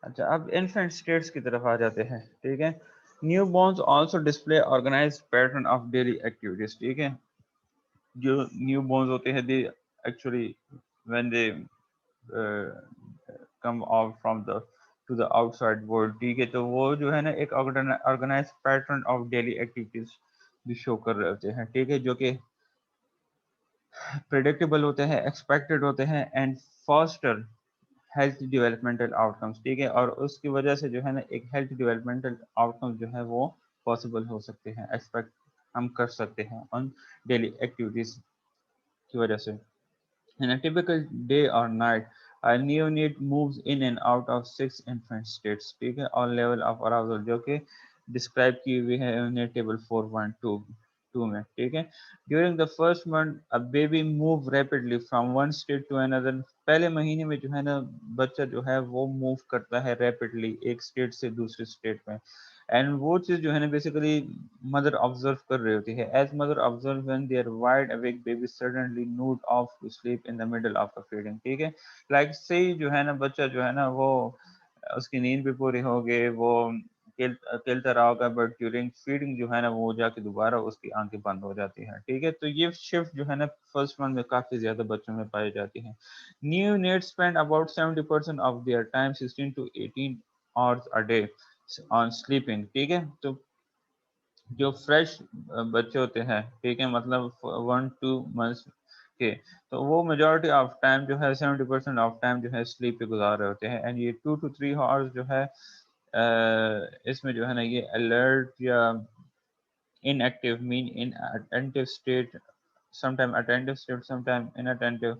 अच्छा, अब infant states की तरफ आ जाते हैं, ठीक है। Newborns also display organise pattern of daily activities, ठीक है। जो न्यू बॉर्न्स होते हैं, they actually when they come out from the to the outside world, ठीक है, तो वो जो है ना एक organise pattern of daily activities भी शो कर रहे होते हैं, ठीक है, जो कि प्रेडिक्टेबल होते हैं, एक्सपेक्टेड होते हैं and faster health developmental outcomes, ठीक है। और उसकी वजह से जो है ना एक हेल्थ डेवलपमेंटल आउटकम्स जो है वो पॉसिबल हो सकते हैं, एक्सपेक्ट हम कर सकते हैं ऑन डेली एक्टिविटीज की वजह से। In a typical day or night, a neonate moves in and out of 6 infant states, ठीक है, और लेवल ऑफ अराउजल जो कि डिस्क्राइब की हुई है उन्हें टेबल 4.2 में, ठीक है। During the first month a baby move rapidly from one state to another, पहले महीने में जो है ना बच्चा जो है वो मूव करता है रैपिडली एक स्टेट से दूसरे स्टेट में। एंड वो चीज जो है ना बेसिकली मदर ऑब्जर्व कर रही होती है। As mother observe when they are wide awake baby suddenly nod off to sleep in the middle of the feeding, ठीक है। लाइक से ही जो है ना बच्चा जो है ना वो उसकी नींद भी पूरी हो गई, वो खेलता रहा होगा, बट ड्यूरिंग फीडिंग जो है ना वो जाके दोबारा उसकी आंखें बंद हो जाती हैं, ठीक है। तो ये शिफ्ट जो है ना फर्स्ट मंथ में काफी ज्यादा बच्चों में पाई जाती है। New net spend about 70% of their time 16 to 18 hours a day on sleeping, ठीक है। तो जो फ्रेश बच्चे होते हैं, ठीक है, मतलब 1-2 मंथ्स के, तो वो मेजोरिटी ऑफ टाइम जो है 70% ऑफ टाइम जो है स्लीप पे गुजार रहे होते हैं। एंड ये 2 to 3 आवर्स जो है इसमें जो है ना ये अलर्ट या inactive mean in attentive state, sometime attentive state, sometime inattentive,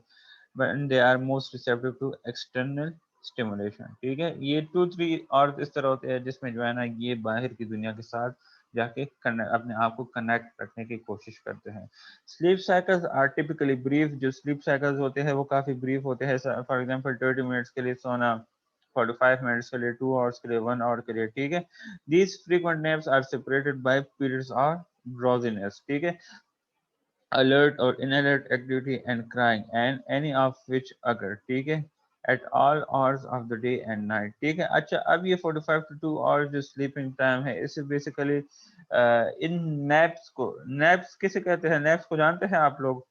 when they are most receptive to external stimulation, ठीक है। ये 2-3 और इस तरह होते हैं जिसमें जो है ना ये बाहर की दुनिया के साथ जाके अपने आप को कनेक्ट रखने की कोशिश करते हैं। Sleep cycles are typically brief, जो स्लीप साइकिल्स होते हैं वो काफी ब्रीफ होते हैं। फॉर एग्जांपल 30 मिनट्स के लिए सोना, 45 मिनट्स के लिए, 2 आवर्स के लिए, 1 आवर के लिए, ठीक है। These frequent naps are separated by periods of drowsiness, ठीक है, alert or inalert activity and crying, and any of which occur, ठीक है, at all hours of the day and night, ठीक है। अच्छा, अब ये 45 to 2 आवर्स जो स्लीपिंग टाइम है, इसे बेसिकली इन नैप्स को, नैप्स किसे कहते हैं, नैप्स को जानते हैं आप लोग?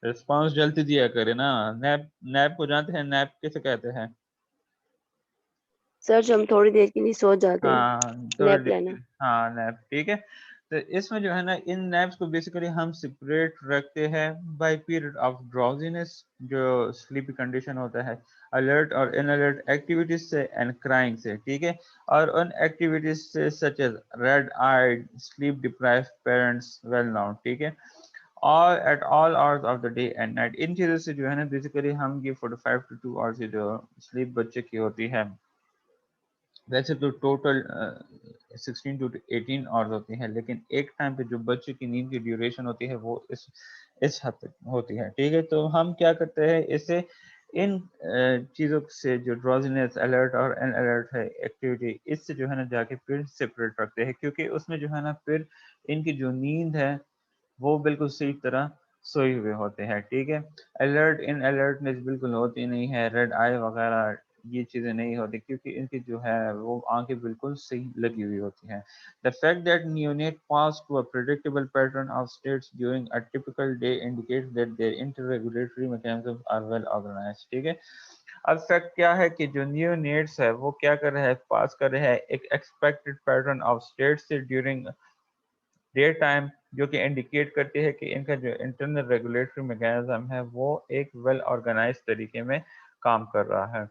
रिस्पॉन्स जल्दी दिया करे ना। नैप, नैप को जानते हैं, नैप किसे कहते हैं? सर जो हम थोड़ी देर के लिए सो जाते हैं, हाँ, थोड़ी नैप देर के लेना। लिए, हाँ नैप, ठीक है। तो इसमें जो है ना इन नैप्स को बेसिकली हम सेपरेट रखते हैं बाय पीरियड ऑफ ड्राउजीनेस, जो स्लीपी कंडीशन होता है, अलर्ट और इनअलर्ट एक्टिविटीज से एंड क्राइंग से, ठीक है। और उन एक्टिविटीज से such as red eyed, sleep deprived parents, well known, ठीक है, और at all hours of the day and night. इन चीज़ों से जो है ना बेसिकली हम ये 45 to 2 आवर्स की जो स्लीप बच्चे की होती है, वैसे तो टोटल 16 to 18 आवर्स होती हैं, लेकिन एक टाइम पे जो बच्चे की नींद की ड्यूरेशन होती है वो इस हद तक होती है, ठीक है। तो हम क्या करते हैं इससे, इन चीज़ों से जो ड्रॉजीनेस, अलर्ट और अन अलर्ट है एक्टिविटी, इससे जो है ना जाके फिर सेपरेट रखते हैं, क्योंकि उसमें जो है ना फिर इनकी जो नींद है वो बिल्कुल सही तरह सोए हुए होते हैं, ठीक है। अलर्ट इन अलर्टनेस बिल्कुल होती नहीं है, रेड आई वगैरह ये चीज़ें नहीं होती, क्योंकि इनकी जो है वो आंखें बिल्कुल सही लगी हुई होती हैं। The fact that neonate pass to a predictable pattern of states during a typical day indicates that their interregulatory mechanisms are well organized, ठीक है। अब फैक्ट क्या है कि जो न्यूनेट्स है वो क्या कर रहे हैं, पास कर रहे हैं एक एक्सपेक्टेड पैटर्न ऑफ स्टेट्स से ड्यूरिंग डे टाइम, जो कि इंडिकेट करती है कि इनका जो इंटरनल रेगुलेटरी मैकेनिज्म है वो एक वेल ऑर्गेनाइज तरीके में काम कर रहा है।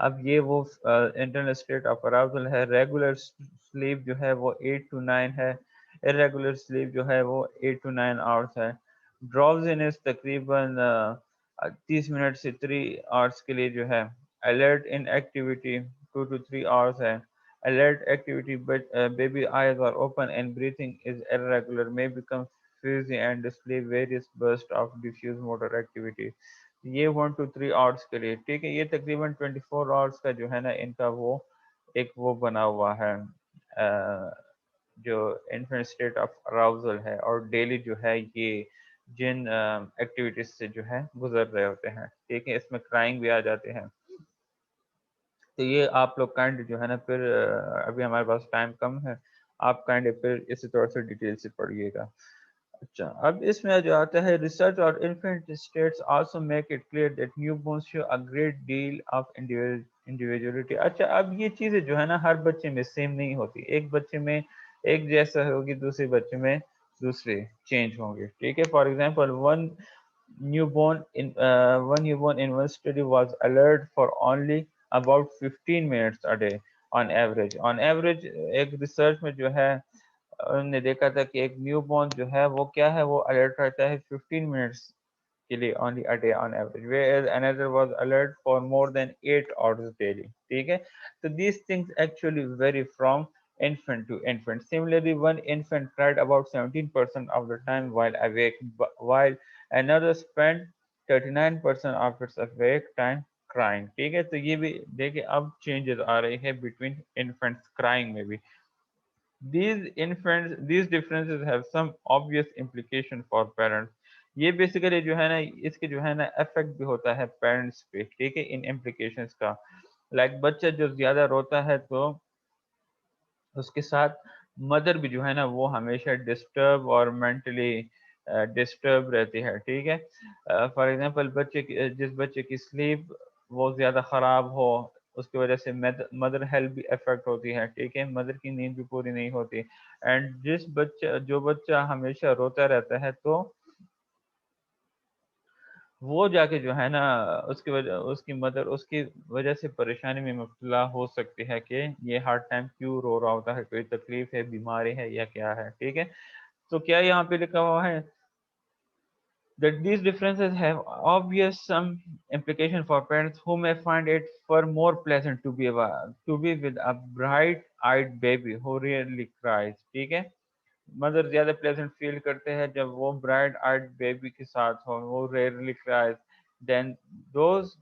अब ये वो इंटरनल स्टेट ऑफ अराउजल है। रेगुलर स्लीप जो है वो 8 to 9 है, इरेगुलर स्लीप जो है वो 8 to 9 आवर्स है। ड्रॉवजीनेस तकरीबन 30 मिनट से 3 आवर्स के लिए जो है। Alert in activity 2 to 3 hours है। Alert activity, but baby eyes are open and breathing is irregular, may become fuzzy and display various bursts of diffuse motor activity. ये 1 to 3 hours के लिए, ठीक है। ये तकरीबन 24 आवर्स का जो है ना इनका वो एक वो बना हुआ है, जो इन्फेंट स्टेट ऑफ अराउजल है, और डेली जो है ये जिन एक्टिविटीज से जो है गुजर रहे होते हैं, ठीक है। इसमें क्राइंग भी आ जाते हैं। तो ये आप लोग काइंड जो है ना फिर अभी हमारे पास टाइम कम है, आप काइंड फिर इसी थोड़ा सा डिटेल से पढ़िएगा। अच्छा, अब इसमें जो आता है, रिसर्च और infant states also make it clear that newborn show a great deal of individuality. अच्छा, अब ये चीजें जो है ना हर बच्चे में सेम नहीं होती, एक बच्चे में एक जैसा होगी, दूसरे बच्चे में दूसरे चेंज होंगे, ठीक है। For example one newborn in one study was alert for only about 15 minutes a day on average। on average एक रिसर्च में जो है उन्होंने देखा था कि एक न्यूबॉर्न जो है वो क्या है, वो अलर्ट रहता है 15 मिनट्स के लिए only a day on average, whereas another was alert for more than 8 hours daily, ठीक है। तो these things actually vary from infant to infant। Similarly, one infant cried about 17% of the time while awake, while another spent 39% of its awake time crying, ठीक है। तो ये भी देखिए अब चेंजेस आ रहे हैं बिटवीन इन्फेंट्स क्राइंग में भी। these differences have some obvious implication for parents। ये बेसिकली जो है ना इसके जो है ना इफेक्ट भी होता है पेरेंट्स पे, ठीक है, इन इम्प्लीकेशंस का। लाइक बच्चा जो ज्यादा रोता है तो उसके साथ मदर भी जो है ना वो हमेशा डिस्टर्ब और मेंटली डिस्टर्ब रहती है, ठीक है। फॉर एग्जांपल जिस बच्चे की स्लीप वो ज़्यादा ख़राब हो, उसकी वजह से मदर हेल्थ भी अफेक्ट होती है, ठीक है, मदर की नींद भी पूरी नहीं होती। एंड जो बच्चा हमेशा रोता रहता है तो वो जाके जो है ना उसकी मदर उसकी वजह से परेशानी में मुब्तला हो सकती है कि ये हर टाइम क्यों रो रहा होता है, कोई तकलीफ है, बीमारी है या क्या है, ठीक है। तो क्या यहाँ पे लिखा हुआ है that these differences have obvious some implication for parents who may find it far more pleasant to be with a bright-eyed baby who rarely cries, ठीक है। मदर ज्यादा प्लेजेंट फील करते हैं जब वो ब्राइट आइड बेबी के साथ हो, वो rarely cries then those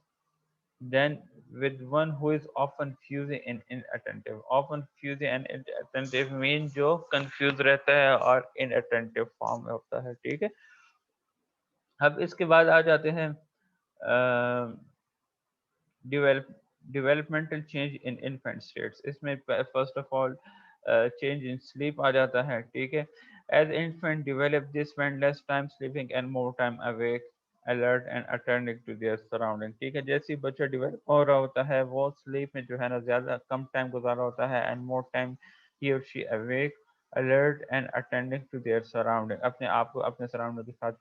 then with one who is often fuzzy and inattentive। often fuzzy and inattentive mean जो कंफ्यूज रहता है और inattentive फॉर्म में होता है, ठीक है। अब इसके बाद आ जाते हैं develop developmental change in infant states. इसमें first of all change in sleep आ जाता है, ठीक है। As infant develop they spend less time sleeping and more time awake alert and attending to their surrounding, ठीक है। जैसे ही बच्चा डेवलप हो रहा होता है वो स्लीप में जो है ना ज़्यादा कम टाइम गुजारा होता है एंड मोर टाइम ही और she awake alert and attending to their surrounding, अपने आप को अपने सराउंडिंग के साथ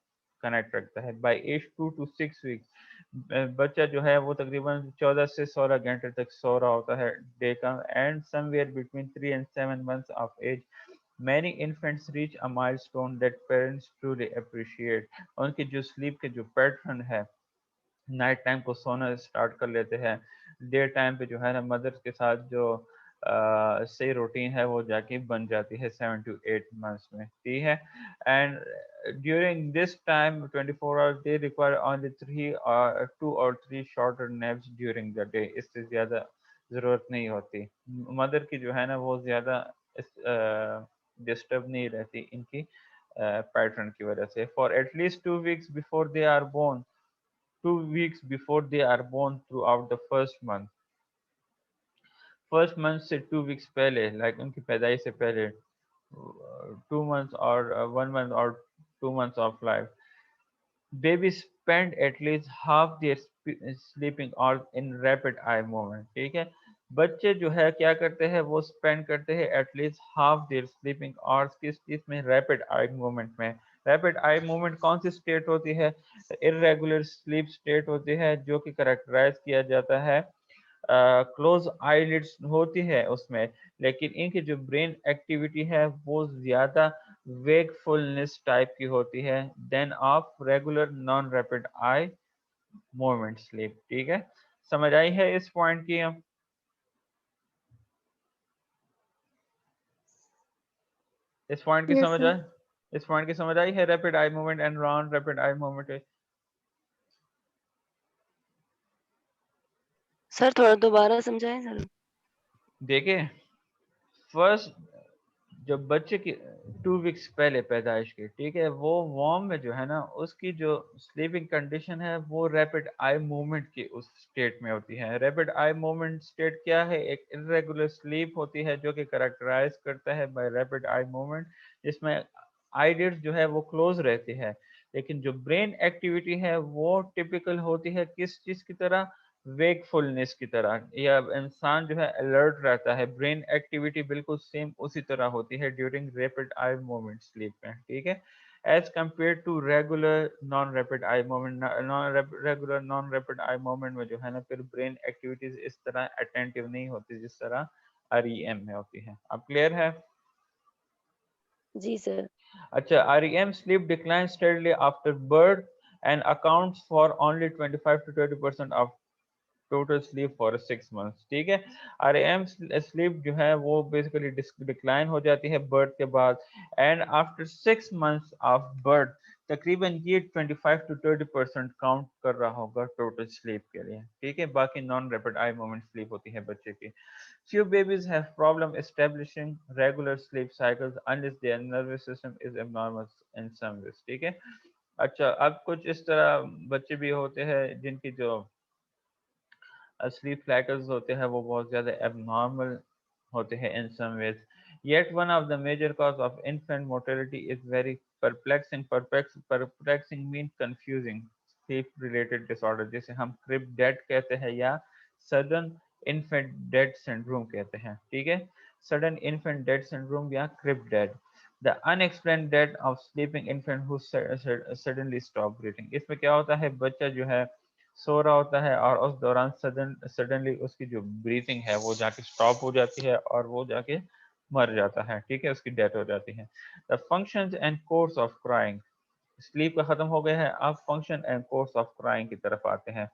कनेक्ट रखता है। बाई एज 2 to 6 वीक्स बच्चा जो है वो तकरीबन 14 से 16 घंटे तक सो रहा होता है डे का। And somewhere between 3 and 7 months of age many infants reach a milestone that parents truly appreciate। उनकी जो स्लीप के जो पैटर्न है, नाइट टाइम को सोना स्टार्ट कर लेते हैं, डे टाइम पे जो है ना मदर के साथ जो सही रूटीन है वो जाके बन जाती है 7 to 8 months में, ठीक है। And during this time 24 hours they require only 2 or 3 shorter naps during the day. इससे ज़्यादा ज़रूरत नहीं होती। मदर की जो है ना वो ज़्यादा डिस्टर्ब नहीं रहती इनकी पैटर्न की वजह से। For at least 2 weeks before they are born 2 weeks before they are born throughout the first month से 2 weeks पहले, लाइक उनकी पैदाइश से पहले 2 months और 1 month और 2 months of life, babies spend at least half their sleeping hours in rapid eye movement, ठीक है। बच्चे जो है क्या करते हैं वो स्पेंड करते हैं at least half their sleeping hours किस चीज में, रैपिड आई मूवमेंट में। रैपिड आई मूवमेंट कौन सी स्टेट होती है, इरेगुलर स्लीप स्टेट होती है जो कि करेक्टराइज किया जाता है क्लोज आईलिड्स होती है उसमें, लेकिन इनकी जो ब्रेन एक्टिविटी है वो ज्यादा वेकफुलनेस टाइप की होती है then of regular non rapid eye movement sleep, ठीक है। समझ आई है इस पॉइंट की? इस पॉइंट की यस समझ सर। आए? इस पॉइंट की समझ आई है, rapid eye movement and non rapid eye movement? Sir थोड़ा दोबारा समझाएं सर। देखिए, फर्स्ट जब बच्चे की 2 वीक्स पहले पैदाइश के, ठीक है, वो वॉर्म में जो है ना उसकी जो स्लीपिंग कंडीशन है वो रैपिड आई मूवमेंट की उस स्टेट में होती है। रैपिड आई मूवमेंट स्टेट क्या है? एक इरेगुलर स्लीप होती है जो कि करेक्टराइज करता है बाय रैपिड आई मूवमेंट, जिसमें आईलिड्स जो है वो क्लोज रहती है, लेकिन जो ब्रेन एक्टिविटी है वो टिपिकल होती है किस चीज की तरह? वेकफुलनेस की तरह, या इंसान जो है अलर्ट रहता है, ब्रेन एक्टिविटी बिल्कुल सेम उसी तरह होती है during rapid eye moment sleep में, ठीक है, as compare to regular non rapid eye moment. Regular non rapid eye moment में जो है ना फिर ब्रेन एक्टिविटीज इस तरह अटेंटिव नहीं होती जिस तरह REM में होती है। अब क्लियर है? जी सर। अच्छा, REM sleep declines steadily after birth and accounts for only 25 to 30% of total sleep for 6 months, ठीक है। REM स्लीप जो है वो बेसिकली डिक्लाइन हो जाती है बर्थ के बाद, and after 6 months of birth तकरीबन ये 25 to 30% काउंट कर रहा होगा टोटल स्लीप के लिए, ठीक है। बाकी non rapid eye moment sleep होती है बच्चे की। Few babies have problem establishing regular sleep cycles unless their nervous system is abnormal in some ways, ठीक है। अच्छा, अब कुछ इस तरह बच्चे भी होते हैं जिनकी जो स्लीप साइकिल्स होते हैं वो बहुत ज़्यादा एबनॉर्मल होते हैं in some ways. Yet one of the major cause of infant mortality is very perplexing. Perplexing mean confusing sleep related disorder, जिसे हम क्रिप डेड कहते हैं या सडन इन्फेंट डेड सिंड्रोम कहते हैं, ठीक है। सडन इन्फेंट डेड सिंड्रोम या crib dead, the unexplained death of sleeping infant who suddenly stop breathing. इसमें क्या होता है, बच्चा जो है सो रहा होता है और उस दौरान सडनली उसकी जो ब्रीथिंग है वो जाके स्टॉप हो जाती है और वो जाके मर जाता है, ठीक है, उसकी डेथ हो जाती है। The functions and course of crying, sleep का खत्म हो गया है, अब function and course of crying की तरफ आते हैं।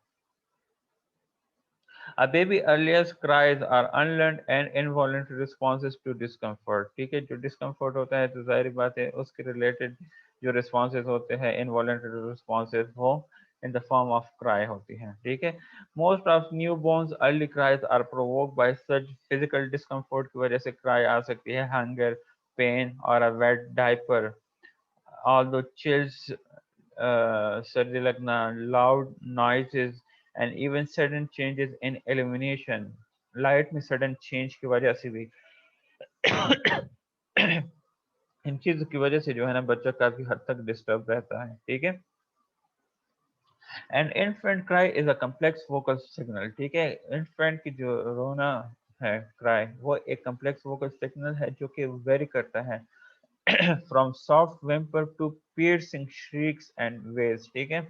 A baby earliest cries are unlearned and involuntary responses to discomfort, ठीक है। जो डिस्कम्फर्ट होता है तो जाहिर बात है उसके रिलेटेड जो रिस्पॉन्सेज होते हैं, इनवॉलेंटरी रिस्पॉन्सेज, वो in the form of cry होती हैं, ठीक है। Most of newborns early cries are provoked by such physical discomfort की वजह से cry आ सकती है, hunger, pain और a wet diaper, although chills, सर्दी लगना, loud noises and even sudden changes in illumination, light में सडन चेंज की वजह से भी इन चीजों की वजह से जो है ना बच्चा काफी हद तक डिस्टर्ब रहता है, ठीक है। And infant cry is a complex vocal signal, ठीक है। इन्फेंट की जो रोना है, क्राई, वो एक कम्प्लेक्स वोकल सिग्नल है जो कि वेरी करता है from soft whimper to piercing shrieks and wails, ठीक है।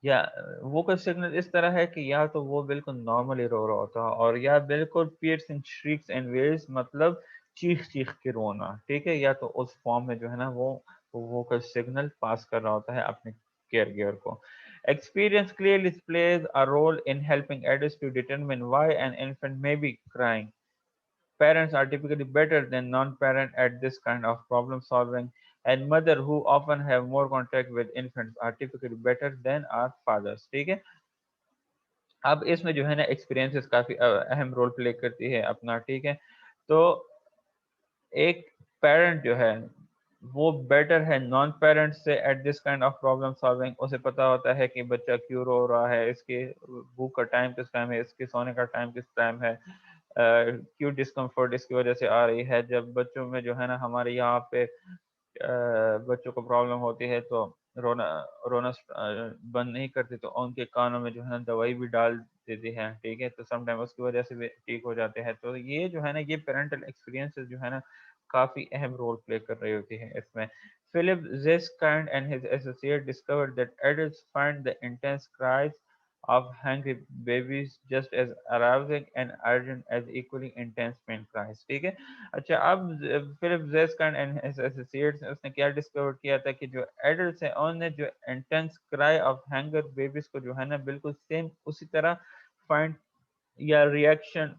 या वोकल सिग्नल इस तरह है कि या तो वो बिल्कुल नॉर्मली रो रहा होता है और या बिल्कुल पियर्सिंग श्रीक्स एंड वेल्स, मतलब चीख चीख के रोना, ठीक है, या तो उस फॉर्म में जो है ना वो वोकल सिग्नल पास कर रहा होता है अपने केयर गिवर को। Experience clearly plays a role in helping adults to determine why an infant may be crying. Parents are typically better than non-parent at this kind of problem solving, and mother who often have more contact with infants are typically better than our fathers, ठीक है। अब इसमें जो है ना experiences काफी अहम role play करती है अपना, ठीक है। तो एक पेरेंट जो है वो बेटर है नॉन पेरेंट से at this kind of problem solving. उसे पता होता है कि बच्चा क्यों रो रहा है, इसके भूख का टाइम किस टाइम है, इसके सोने का टाइम किस टाइम है, क्यों डिस्कम्फर्ट इसकी वजह से आ रही है। जब बच्चों में जो है ना हमारे यहाँ पे बच्चों को प्रॉब्लम होती है तो रोना रोना बंद नहीं करते तो उनके कानों में जो है ना दवाई भी डाल देती है, ठीक है, तो समटाइम उसकी वजह से भी ठीक हो जाते हैं। तो ये जो है ना ये पेरेंटल एक्सपीरियंसेस जो है ना काफी अहम रोल प्ले कर रही होती है इसमें। Philip Zeskind and his associate discovered that adults find the intense cries of hungry babies just as arousing and urgent as equally intense pain cries, ठीक है। अच्छा, अब फिलिप जेस्कन एंड हिज एसोसिएट्स उसने क्या डिस्कवर किया था कि जो एडल्ट्स हैं उन्होंने जो intense cry of hanger babies को जो है ना बिल्कुल सेम उसी तरह फाइंड या रिएक्शन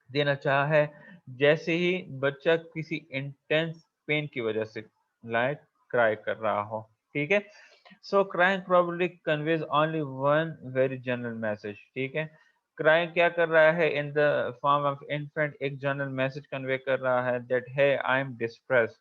देना चाहा है जैसे ही बच्चा किसी इंटेंस पेन की वजह से लाइक क्राई कर रहा हो, ठीक है। So crying probably conveys only one very general message, ठीक है। क्राइंग क्या कर रहा है, in the form of infant एक जनरल मैसेज कन्वे कर रहा है दैट है आई एम डिस्ट्रेस।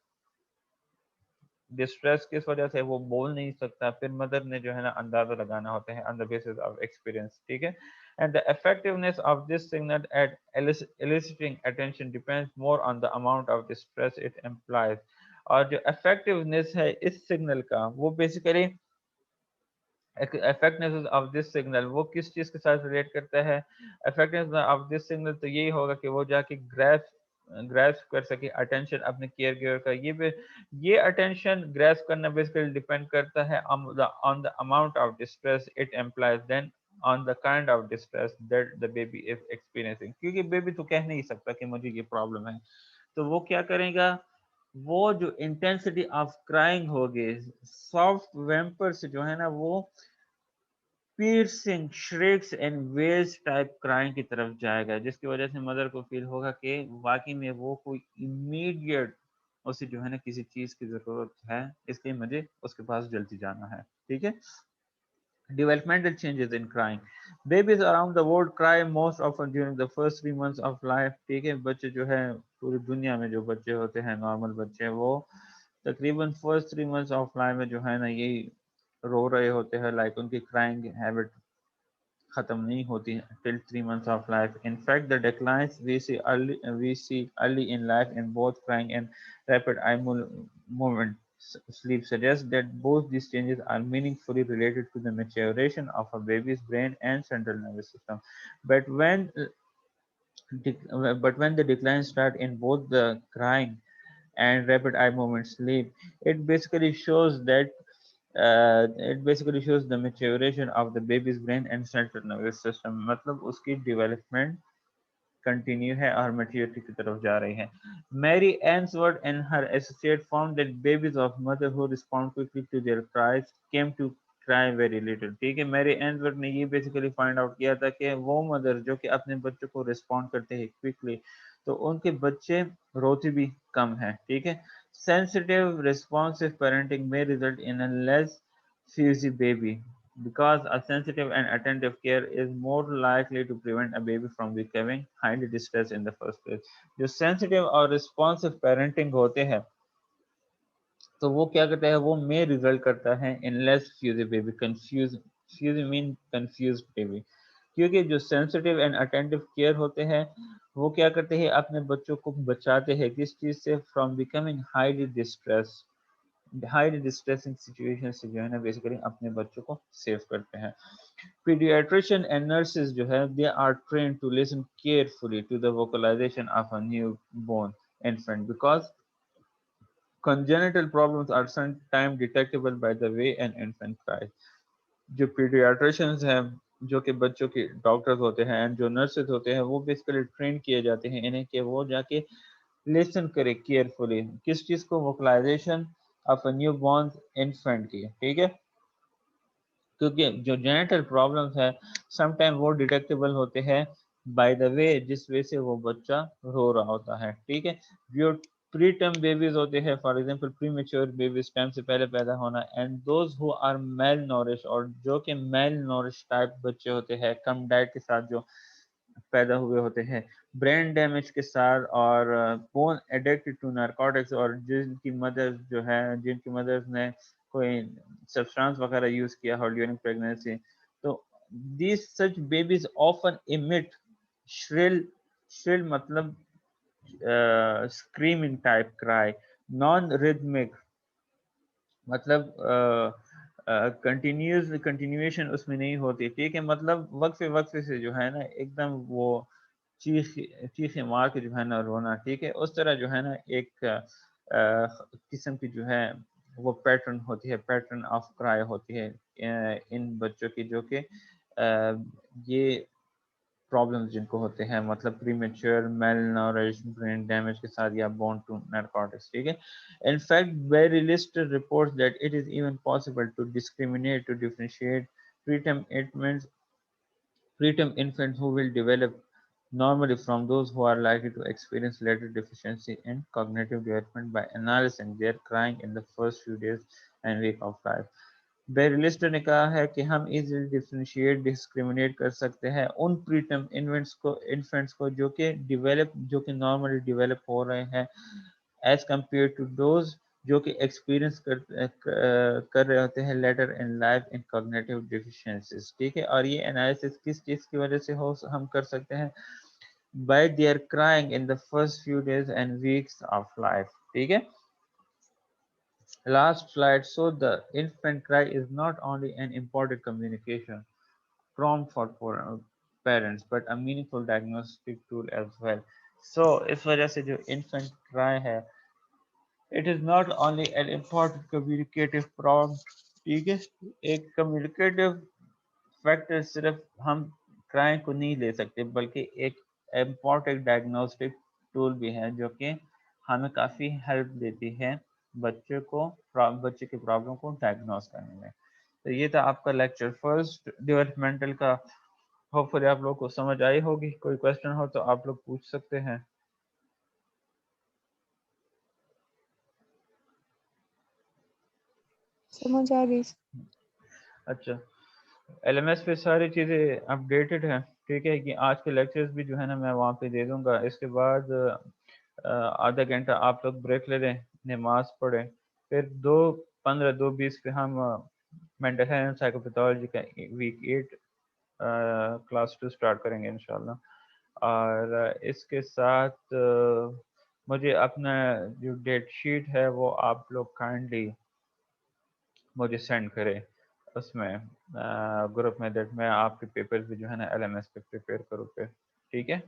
डिस्ट्रेस किस वजह से, वो बोल नहीं सकता, फिर मदर ने जो है ना अंदाजा लगाना होता है on the basis of experience, ठीक है। And the effectiveness of this signal eight eliciting attention depends more on the amount of distress it implies। और जो इफेक्टिवनेस है इस सिग्नल का, वो basically effectiveness of this signal वो किस चीज के साथ रिलेट करता है। इफेक्टिवनेस ऑफ दिस सिग्नल तो यही होगा कि वो जाके ग्रैस्प कर सके अटेंशन अपने केयर गिवर का। ये अटेंशन ग्रैस्प करना बेसिकली डिपेंड करता है on the amount of distress it employs then on the kind of distress that the baby is experiencing. क्योंकि बेबी तो कह नहीं सकता कि मुझे ये प्रॉब्लम है, तो वो क्या करेगा, वो जो इंटेंसिटी ऑफ क्राइंग होगी, सॉफ्ट वेम्पर से जो है ना वो piercing shrieks and wails type crying की तरफ जाएगा, जिसकी वजह से मदर को फील होगा कि वाकई में वो कोई इमीडिएट उसे जो है ना किसी चीज की जरूरत है, इसलिए मुझे उसके पास जल्दी जाना है, ठीक है। Developmental changes in crying, babies around the world cry most often during the first 3 months of life, ठीक है। बच्चे जो है पूरी दुनिया में जो बच्चे होते हैं, नॉर्मल बच्चे, वो तकरीबन फर्स्ट 3 मंथ्स ऑफ लाइफ में जो है ना यही रो रहे होते हैं, लाइक उनकी क्राइंग हैबिट खत्म नहीं होती till 3 months of life. In fact, the declines we see early in life in both crying and rapid eye movement sleep suggest that both these changes are meaningfully related to the maturation of a baby's brain and central nervous system. But when the declines start in both the crying and rapid eye movement sleep, it basically shows that the maturation of the baby's brain and central nervous system, मतलब उसकी development continue है और maturity की तरफ जा रही है। Mary Ainsworth and her associate found that babies of mother who respond quickly to their cries came to cry very little, ठीक है। मैरी एंसवर्थ ने ये बेसिकली फाइंड आउट किया था कि वो मदर जो कि अपने बच्चों को रिस्पॉन्ड करते हैं क्विकली, तो उनके बच्चे रोते भी कम है, ठीक है। सेंसिटिव रिस्पॉन्सिव पेरेंटिंग में result in a less fuzzy baby because a sensitive and attentive care is more likely to prevent a baby from becoming highly distressed in the first place। जो sensitive और responsive parenting होते हैं, तो वो क्या करता है, वो में रिजल्ट करता है in less fussy baby. Fussy mean confuse baby, क्योंकि जो सेंसिटिव एंड अटेंटिव केयर होते हैं वो क्या करते हैं, अपने बच्चों को बचाते हैं किस चीज से, from becoming highly distressing situation से जो है ना बेसिकली अपने बच्चों को सेव करते हैं। Pediatrician and nurses जो है they are trained to listen carefully to the vocalization of a newborn infant because congenital problems are sometimes detectable by the way an infant cries। जो pediatricians हैं, जो कि बच्चों के डॉक्टर्स होते हैं, जो नर्सेज होते हैं, वो बेसिकली ट्रेन किए जाते हैं इन्हें कि वो जाके लिसन करे केयरफुली किस चीज को, vocalisation of a new born infant की, ठीक है। क्योंकि जो जेनेटल प्रॉब्लम्स है समटाइम वो डिटेक्टेबल होते हैं बाय द वे जिस वे से वो बच्चा रो रहा होता है, ठीक है। जो प्री टर्म बेबीज होते हैं, for example premature babies, time से पहले पैदा होना, and those who are malnourish, और जो कि मेल नॉरिश टाइप बच्चे होते हैं कम डाइट के साथ जो पैदा हुए होते हैं, ब्रेन डैमेज के साथ और बोन एडिक्टेड टू नारकोटिक्स, और जिनकी मदर्स ने कोई सब्सटेंस वगैरह यूज किया हो ड्यूरिंग प्रेगनेंसी, तो these such babies often emit shrill shrill मतलब screaming type cry, non rhythmic मतलब कंटिन्यूएशन उसमें नहीं होती, ठीक है। मतलब वक्फे वक्फे से जो है ना एकदम वो चीख चीखे मार के जो है ना रोना, ठीक है। उस तरह जो है ना एक किस्म की जो है वो पैटर्न होती है, पैटर्न ऑफ क्राई होती है इन बच्चों की, जो कि ये प्रॉब्लम्स जिनको होते हैं, मतलब प्रीमेच्योर मेलनोरिश ब्रेन डैमेज के साथ या बोन टू नारकोटिक्स, ठीक है। In fact, very listed reports that it is even possible to discriminate, to differentiate preterm infants, preterm infants who will develop normally from those who are likely to experience later deficiency in cognitive development by analyzing their crying in the first few days and week of life। बेरिलिस्टर ने कहा है कि हम easily differentiate discriminate कर सकते हैं उन preterm infants को जो कि नॉर्मली डेवलप हो रहे हैं एज कम्पेयर टू दोज जो कि एक्सपीरियंस कर रहे होते हैं later in life in cognitive deficiencies. ठीक है, और ये एनालिसिस किस चीज़ की वजह से हो हम कर सकते हैं, bye there crying in the first few days and weeks of life. ठीक है, last slide. So the infant cry is not only an important communication prompt for parents but a meaningful diagnostic tool as well. So इस वजह से जो infant cry है, it is not only an important communicative prompt। ठीक है, एक communicative factor सिर्फ हम क्राइम को नहीं ले सकते बल्कि एक इम्पॉर्टेंट डायग्नोस्टिक टूल भी है जो कि हमें काफ़ी हेल्प देती है बच्चे की प्रॉब्लम को डायग्नोस करने में। तो ये था आपका लेक्चर फर्स्ट डेवलपमेंटल का। होपफुली आप लोग को समझ आई होगी। कोई क्वेश्चन हो तो आप लोग पूछ सकते हैं। समझ आ गई। अच्छा, एलएमएस पे सारी चीज़ें अपडेटेड हैं। ठीक है, कि आज के लेक्चर्स भी जो है ना मैं वहाँ पे दे दूँगा। इसके बाद आधा घंटा आप लोग ब्रेक ले लें, नमाज पढ़ें, फिर 2:15 2:20 पे हम मेंटल हेल्थ साइकोपैथोलॉजी का वीक 8 क्लास 2 स्टार्ट करेंगे इंशाल्लाह। और इसके साथ मुझे अपना जो डेट शीट है वो आप लोग काइंडली मुझे सेंड करें उसमें ग्रुप में, दैट मैं आपके पेपर्स भी जो है ना एलएमएस पे प्रिपेयर करूँ पे। ठीक है।